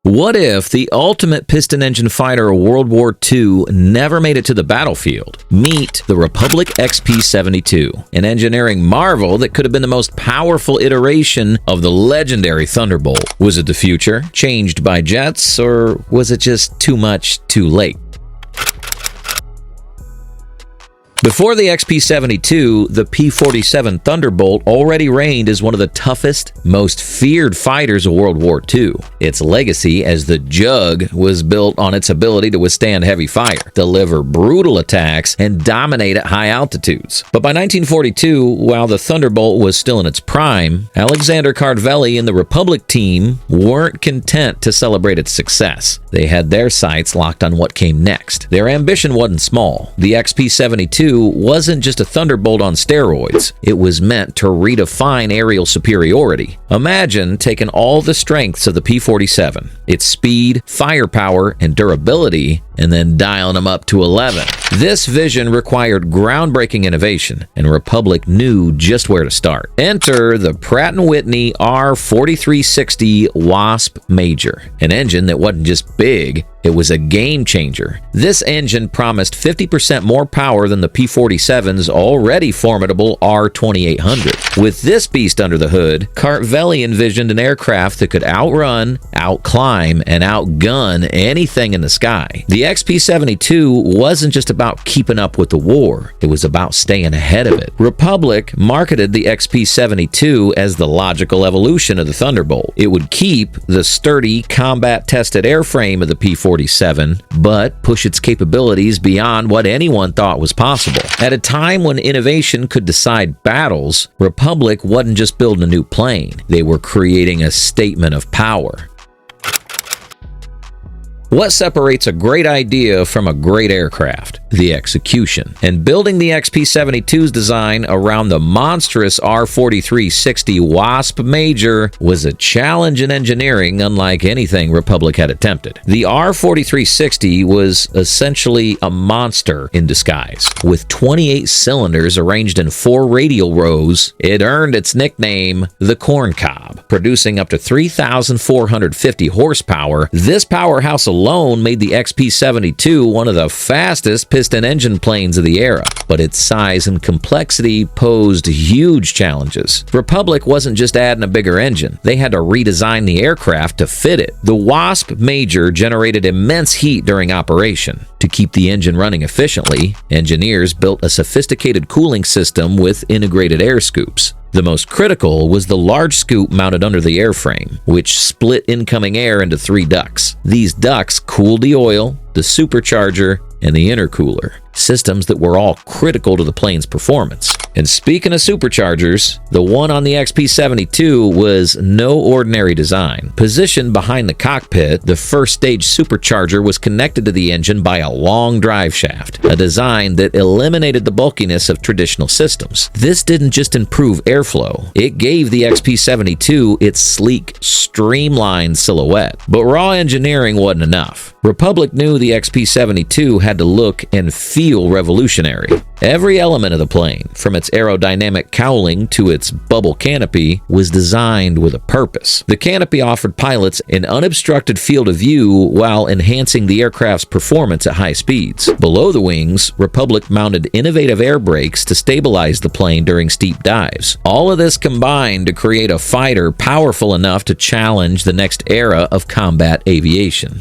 What if the ultimate piston engine fighter of World War II never made it to the battlefield? Meet the Republic XP-72, an engineering marvel that could have been the most powerful iteration of the legendary Thunderbolt. Was it the future, changed by jets, or was it just too much too late? Before the XP-72, the P-47 Thunderbolt already reigned as one of the toughest, most feared fighters of World War II. Its legacy as the Jug was built on its ability to withstand heavy fire, deliver brutal attacks, and dominate at high altitudes. But by 1942, while the Thunderbolt was still in its prime, Alexander Kartvelli and the Republic team weren't content to celebrate its success. They had their sights locked on what came next. Their ambition wasn't small. The XP-72 wasn't just a Thunderbolt on steroids. It was meant to redefine aerial superiority. Imagine taking all the strengths of the P-47, its speed, firepower, and durability, and then dialing them up to 11. This vision required groundbreaking innovation, and Republic knew just where to start. Enter the Pratt & Whitney R4360 Wasp Major, an engine that wasn't just big, it was a game changer. This engine promised 50% more power than the P-47's already formidable R2800. With this beast under the hood, Kartvelli envisioned an aircraft that could outrun, outclimb, and outgun anything in the sky. The XP-72 wasn't just about keeping up with the war, it was about staying ahead of it. Republic marketed the XP-72 as the logical evolution of the Thunderbolt. It would keep the sturdy, combat-tested airframe of the P-47, but push its capabilities beyond what anyone thought was possible. At a time when innovation could decide battles, Republic wasn't just building a new plane, they were creating a statement of power. What separates a great idea from a great aircraft? The execution. And building the XP-72's design around the monstrous R4360 Wasp Major was a challenge in engineering unlike anything Republic had attempted. The R4360 was essentially a monster in disguise. With 28 cylinders arranged in 4 radial rows, it earned its nickname the Corn Cob. Producing up to 3,450 horsepower, this powerhouse alone made the XP-72 one of the fastest piston engine planes of the era, but its size and complexity posed huge challenges. Republic wasn't just adding a bigger engine, they had to redesign the aircraft to fit it. The Wasp Major generated immense heat during operation. To keep the engine running efficiently, engineers built a sophisticated cooling system with integrated air scoops. The most critical was the large scoop mounted under the airframe, which split incoming air into 3 ducts. These ducts cooled the oil, the supercharger, and the intercooler, systems that were all critical to the plane's performance. And speaking of superchargers, the one on the XP-72 was no ordinary design. Positioned behind the cockpit, the first stage supercharger was connected to the engine by a long drive shaft, a design that eliminated the bulkiness of traditional systems. This didn't just improve airflow, it gave the XP-72 its sleek, streamlined silhouette. But raw engineering wasn't enough. Republic knew the XP-72 had to look and feel revolutionary. Every element of the plane, from its aerodynamic cowling to its bubble canopy, was designed with a purpose. The canopy offered pilots an unobstructed field of view while enhancing the aircraft's performance at high speeds. Below the wings, Republic mounted innovative air brakes to stabilize the plane during steep dives. All of this combined to create a fighter powerful enough to challenge the next era of combat aviation.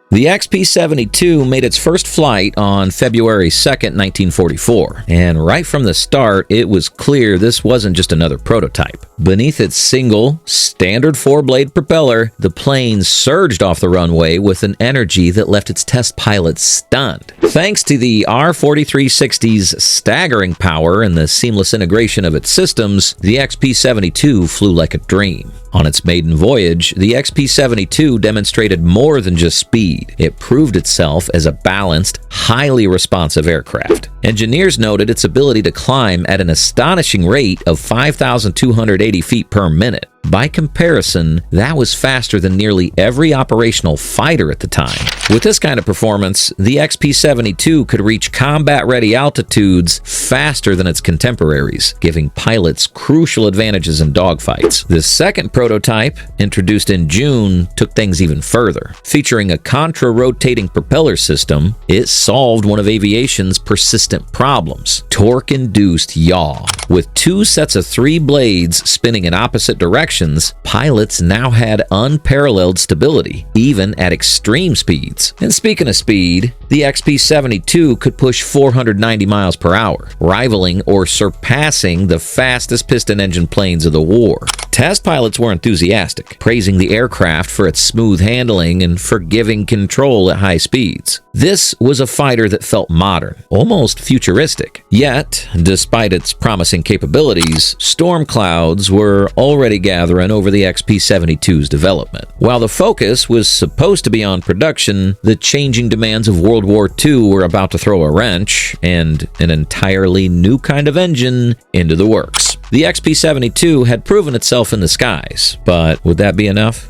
The XP-72 made its first flight on February 2nd, 1944, and right from the start, it was clear this wasn't just another prototype. Beneath its single, standard 4-blade propeller, the plane surged off the runway with an energy that left its test pilots stunned. Thanks to the R4360's staggering power and the seamless integration of its systems, the XP-72 flew like a dream. On its maiden voyage, the XP-72 demonstrated more than just speed. It proved itself as a balanced, highly responsive aircraft. Engineers noted its ability to climb at an astonishing rate of 5,280 feet per minute. By comparison, that was faster than nearly every operational fighter at the time. With this kind of performance, the XP-72 could reach combat-ready altitudes faster than its contemporaries, giving pilots crucial advantages in dogfights. The second prototype, introduced in June, took things even further. Featuring a contra-rotating propeller system, it solved one of aviation's persistent problems: torque-induced yaw. With two sets of 3 blades spinning in opposite directions, pilots now had unparalleled stability, even at extreme speeds. And speaking of speed, the XP-72 could push 490 miles per hour, rivaling or surpassing the fastest piston-engine planes of the war. Test pilots were enthusiastic, praising the aircraft for its smooth handling and forgiving control at high speeds. This was a fighter that felt modern, almost futuristic. Yet, despite its promising capabilities, storm clouds were already gathering over the XP-72's development. While the focus was supposed to be on production, the changing demands of World War II were about to throw a wrench and an entirely new kind of engine into the works. The XP-72 had proven itself in the skies, but would that be enough?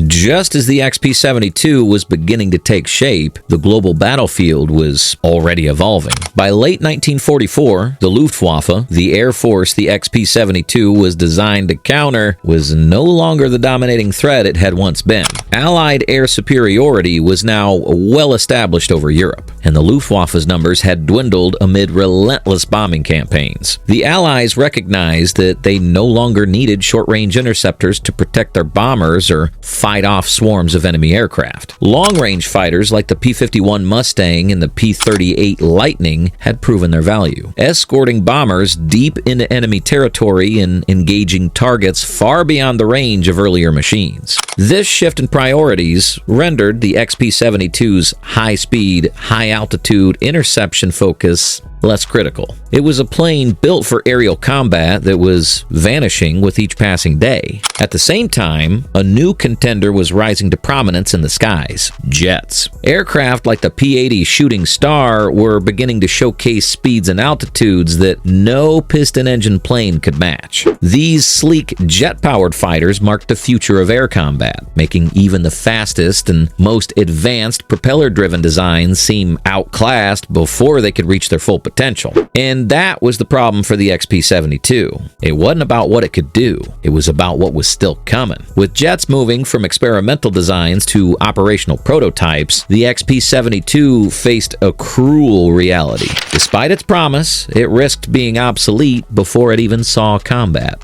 Just as the XP-72 was beginning to take shape, the global battlefield was already evolving. By late 1944, the Luftwaffe, the air force the XP-72 was designed to counter, was no longer the dominating threat it had once been. Allied air superiority was now well established over Europe, and the Luftwaffe's numbers had dwindled amid relentless bombing campaigns. The Allies recognized that they no longer needed short-range interceptors to protect their bombers or fight off swarms of enemy aircraft. Long-range fighters like the P-51 Mustang and the P-38 Lightning had proven their value, escorting bombers deep into enemy territory and engaging targets far beyond the range of earlier machines. This shift in priorities rendered the XP-72's high-speed, high-altitude interception focus less critical. It was a plane built for aerial combat that was vanishing with each passing day. At the same time, a new contender was rising to prominence in the skies: jets. Aircraft like the P-80 Shooting Star were beginning to showcase speeds and altitudes that no piston-engine plane could match. These sleek, jet-powered fighters marked the future of air combat, making even the fastest and most advanced propeller-driven designs seem outclassed before they could reach their full potential. And that was the problem for the XP-72. It wasn't about what it could do, it was about what was still coming. With jets moving from experimental designs to operational prototypes, the XP-72 faced a cruel reality. Despite its promise, it risked being obsolete before it even saw combat.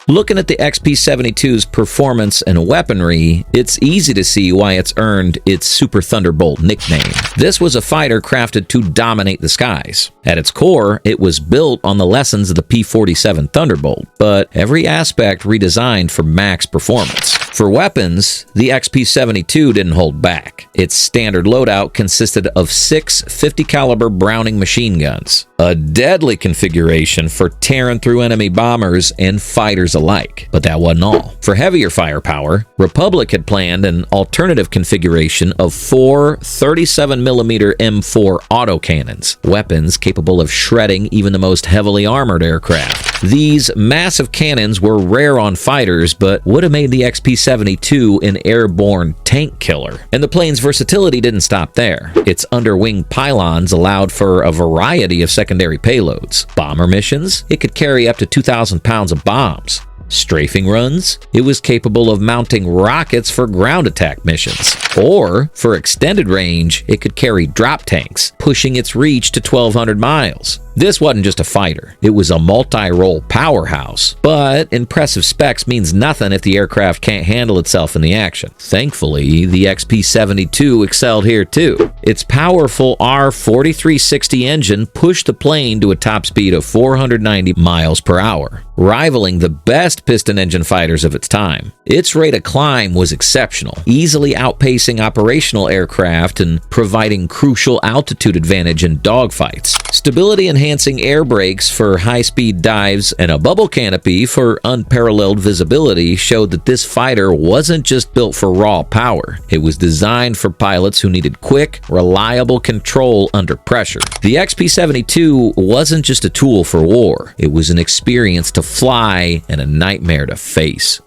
Looking at the XP-72's performance and weaponry, it's easy to see why it's earned its Super Thunderbolt nickname. This was a fighter crafted to dominate the skies. At its core, it was built on the lessons of the P-47 Thunderbolt, but every aspect redesigned for max performance. For weapons, the XP-72 didn't hold back. Its standard loadout consisted of 6 50-caliber Browning machine guns, a deadly configuration for tearing through enemy bombers and fighters alike. But that wasn't all. For heavier firepower, Republic had planned an alternative configuration of 4 37mm M4 autocannons, weapons capable of shredding even the most heavily armored aircraft. These massive cannons were rare on fighters, but would have made the XP-72 an airborne tank killer. And the plane's versatility didn't stop there. Its underwing pylons allowed for a variety of secondary payloads. Bomber missions, it could carry up to 2,000 pounds of bombs. Strafing runs, it was capable of mounting rockets for ground attack missions. Or, for extended range, it could carry drop tanks, pushing its reach to 1,200 miles. This wasn't just a fighter, it was a multi-role powerhouse. But impressive specs means nothing if the aircraft can't handle itself in the action. Thankfully, the XP-72 excelled here too. Its powerful R-4360 engine pushed the plane to a top speed of 490 miles per hour, rivaling the best piston-engine fighters of its time. Its rate of climb was exceptional, easily outpacing operational aircraft and providing crucial altitude advantage in dogfights. Stability and enhancing air brakes for high-speed dives and a bubble canopy for unparalleled visibility showed that this fighter wasn't just built for raw power. It was designed for pilots who needed quick, reliable control under pressure. The XP-72 wasn't just a tool for war. It was an experience to fly and a nightmare to face.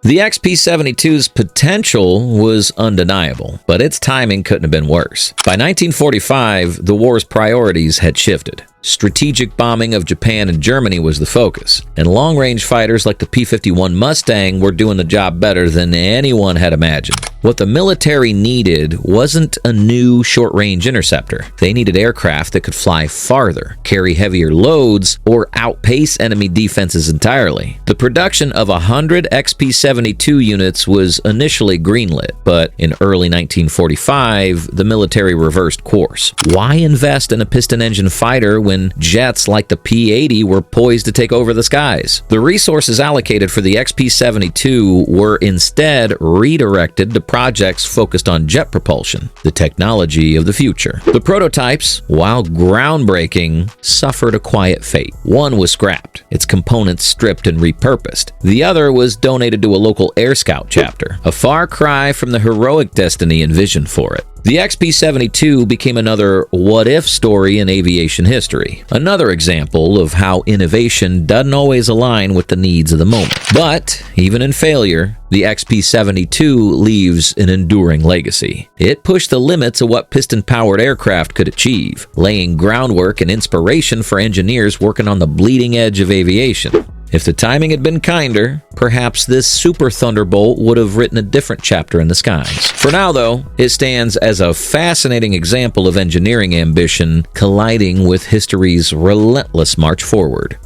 The XP-72's potential was undeniable, but its timing couldn't have been worse. By 1945, the war's priorities had shifted. Strategic bombing of Japan and Germany was the focus, and long-range fighters like the P-51 Mustang were doing the job better than anyone had imagined. What the military needed wasn't a new short-range interceptor. They needed aircraft that could fly farther, carry heavier loads, or outpace enemy defenses entirely. The production of 100 XP-72 units was initially greenlit, but in early 1945, the military reversed course. Why invest in a piston-engine fighter when jets like the P-80 were poised to take over the skies? The resources allocated for the XP-72 were instead redirected to projects focused on jet propulsion, the technology of the future. The prototypes, while groundbreaking, suffered a quiet fate. One was scrapped, its components stripped and repurposed. The other was donated to a local Air Scout chapter, a far cry from the heroic destiny envisioned for it. The XP-72 became another what-if story in aviation history, another example of how innovation doesn't always align with the needs of the moment. But, even in failure, the XP-72 leaves an enduring legacy. It pushed the limits of what piston-powered aircraft could achieve, laying groundwork and inspiration for engineers working on the bleeding edge of aviation. If the timing had been kinder, perhaps this Super Thunderbolt would have written a different chapter in the skies. For now, though, it stands as a fascinating example of engineering ambition colliding with history's relentless march forward.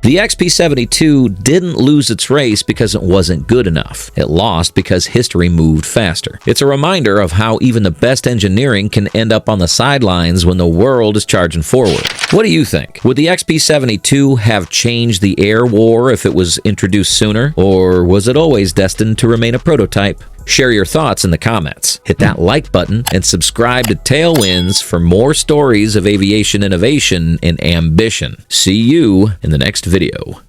The XP-72 didn't lose its race because it wasn't good enough. It lost because history moved faster. It's a reminder of how even the best engineering can end up on the sidelines when the world is charging forward. What do you think? Would the XP-72 have changed the air war if it was introduced sooner? Or was it always destined to remain a prototype? Share your thoughts in the comments. Hit that like button and subscribe to Tailwinds for more stories of aviation innovation and ambition. See you in the next video.